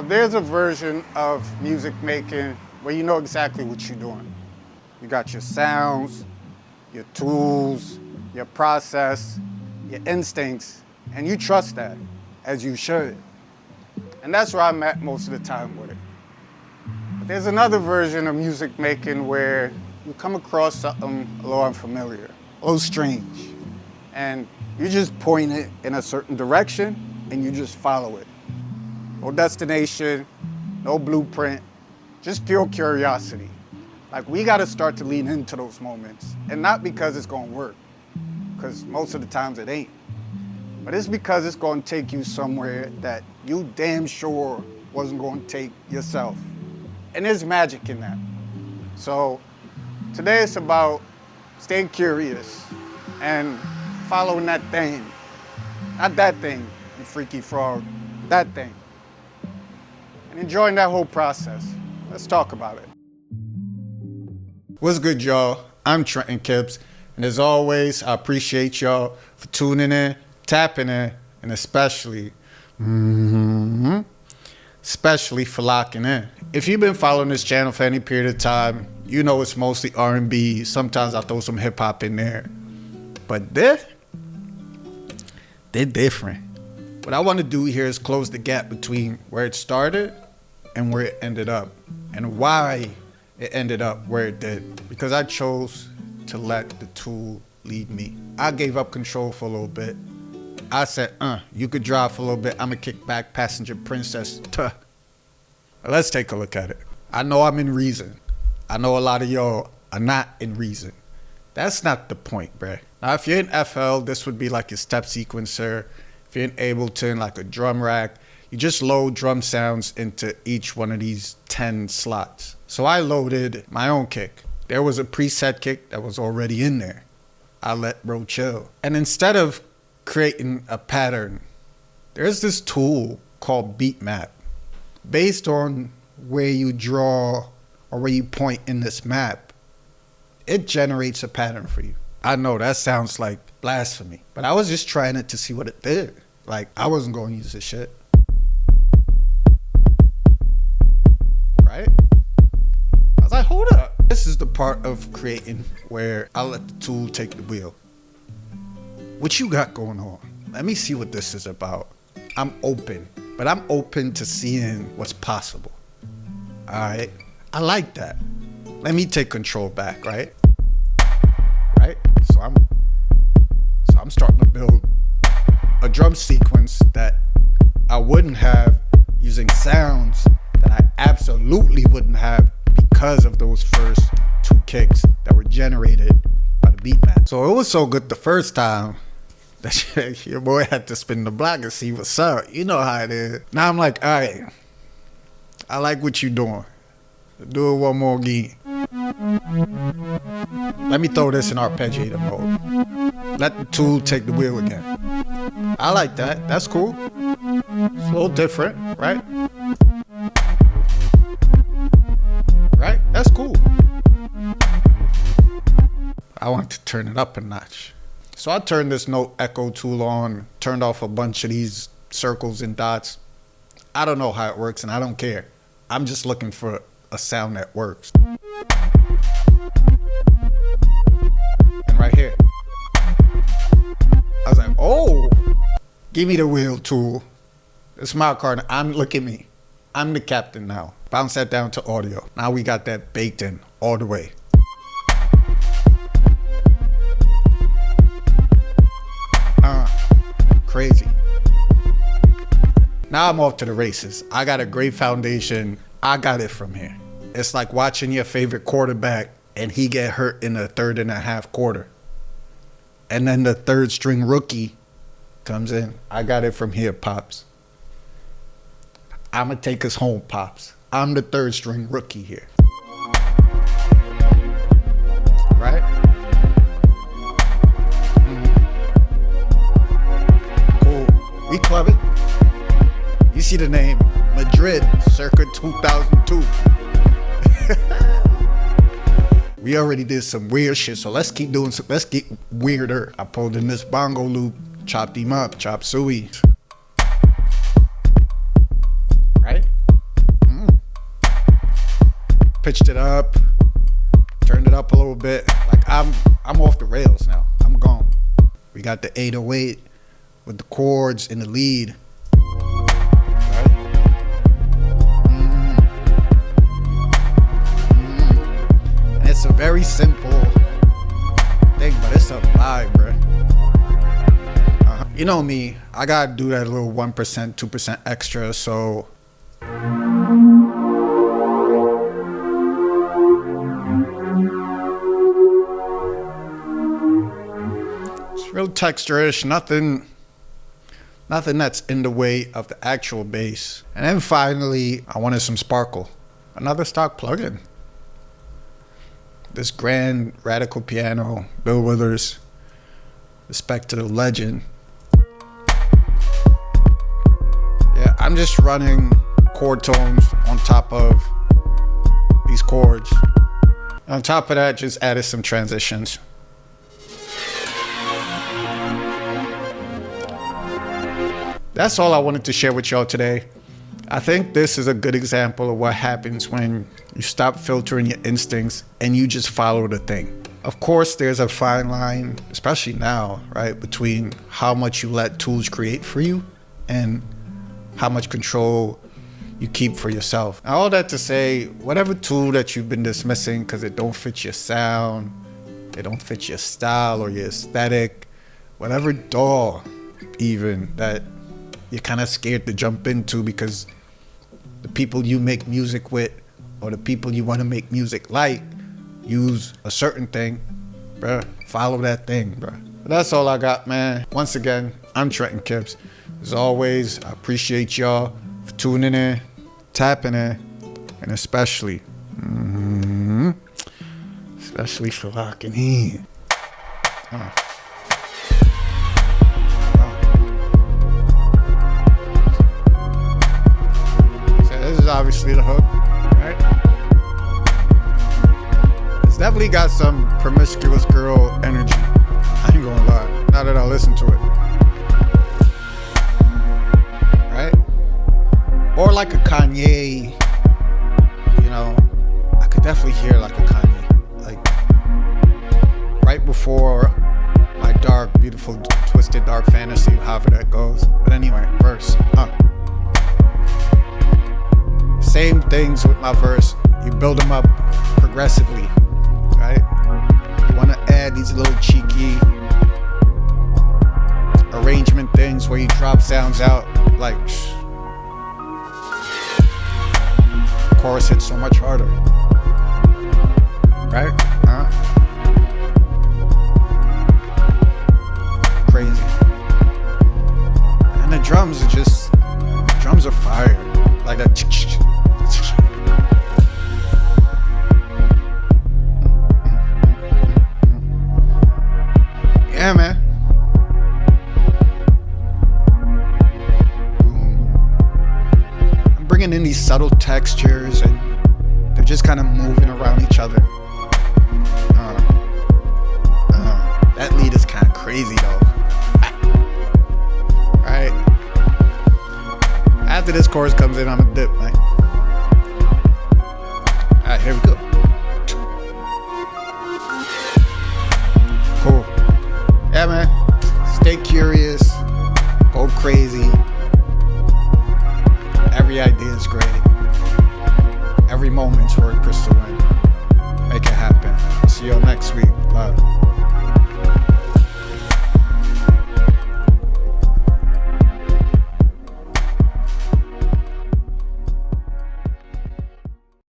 There's a version of music making where you know exactly what you're doing. You got your sounds, your tools, your process, your instincts, and you trust that, as you should. And that's where I'm at most of the time with it. But there's another version of music making where you come across something a little unfamiliar, a little strange, and you just point it in a certain direction and you just follow it. No destination, no blueprint, just pure curiosity. Like, we gotta start to lean into those moments, and not because it's gonna work, because most of the times it ain't, but it's because it's gonna take you somewhere that you damn sure wasn't gonna take yourself. And there's magic in that. So today it's about staying curious and following that thing. Not that thing, you freaky frog, that thing. And enjoying that whole process. Let's talk about it. What's good, y'all? I'm Trenton Kibbs, and as always, I appreciate y'all for tuning in, tapping in, and especially for locking in. If you've been following this channel for any period of time, you know it's mostly R&B. Sometimes I throw some hip hop in there, but they're different. What I want to do here is close the gap between where it started and where it ended up, and why it ended up where it did. Because I chose to let the tool lead me. I gave up control for a little bit. I said, you could drive for a little bit. I'm a kickback passenger princess. Tuh. Let's take a look at it. I know I'm in Reason. I know a lot of y'all are not in Reason. That's not the point, bruh. Now, if you're in FL, this would be like your step sequencer. If you're in Ableton, like a drum rack, you just load drum sounds into each one of these 10 slots. So I loaded my own kick. There was a preset kick that was already in there. I let bro chill. And instead of creating a pattern, there's this tool called beat map. Based on where you draw or where you point in this map, it generates a pattern for you. I know that sounds like blasphemy, but I was just trying it to see what it did. Like, I wasn't going to use this shit. Right? I was like, hold up. This is the part of creating where I let the tool take the wheel. What you got going on? Let me see what this is about. I'm open, but I'm open to seeing what's possible. All right? I like that. Let me take control back, right? Right? So I'm starting to build a drum sequence that I wouldn't have using sounds that I absolutely wouldn't have because of those first two kicks that were generated by the beat map. So it was so good the first time that your boy had to spin the block and see what's up. You know how it is. Now I'm like, all right, I like what you're doing. Do it one more again. Let me throw this in arpeggiator mode. Let the tool take the wheel again. I like that. That's cool. It's a little different, right? Right? That's cool. I want to turn it up a notch. So I turned this note echo tool on, turned off a bunch of these circles and dots. I don't know how it works, and I don't care. I'm just looking for a sound that works. And right here, I was like, oh, give me the wheel tool. It's my card. Look at me. I'm the captain now. Bounce that down to audio. Now we got that baked in all the way. Crazy. Now I'm off to the races. I got a great foundation. I got it from here. It's like watching your favorite quarterback and he get hurt in the third and a half quarter. And then the third string rookie comes in. I got it from here, Pops. I'm going to take us home, Pops. I'm the third string rookie here. Right? We club it. You see the name Madrid circa 2002. We already did some weird shit, so let's keep weirder. I pulled in this bongo loop, chopped him up, chop suey. Right? pitched it up, turned it up a little bit. Like I'm off the rails now. I'm gone. We got the 808 with the chords in the lead. Right? And it's a very simple thing, but it's a vibe, bro. You know me, I gotta do that little 1%, 2% extra, so it's real texture-ish, nothing that's in the way of the actual bass. And then finally, I wanted some sparkle. Another stock plugin. This grand radical piano, Bill Withers, respect to the legend. Yeah, I'm just running chord tones on top of these chords. And on top of that, just added some transitions. That's all I wanted to share with y'all today. I think this is a good example of what happens when you stop filtering your instincts and you just follow the thing. Of course, there's a fine line, especially now, right, between how much you let tools create for you and how much control you keep for yourself. Now, all that to say, whatever tool that you've been dismissing because it don't fit your sound, it don't fit your style or your aesthetic, whatever DAW even that you're kind of scared to jump into because the people you make music with or the people you want to make music like use a certain thing, bruh, follow that thing, bruh. But that's all I got, man. Once again, I'm Trenton Kips. As always, I appreciate y'all for tuning in, tapping in, and especially for locking in. This is obviously the hook, right? It's definitely got some promiscuous girl energy. I ain't gonna lie, now that I listen to it. Right? Or like a Kanye, you know, I could definitely hear like a Kanye. Like, right before my dark, beautiful, twisted, dark fantasy, however that goes. But anyway, verse, Same things with my verse. You build them up progressively, right? You want to add these little cheeky arrangement things where you drop sounds out like chorus hits so much harder, right? Crazy. And the drums are fire, like that. Yeah, man. I'm bringing in these subtle textures and they're just kind of moving around each other. That lead is kind of crazy though. Right? After this chorus comes in, I'm gonna dip, man. Alright, here we go. Cool. Yeah, man. Stay curious. Go crazy. Every idea is great. Every moment's worth pursuing.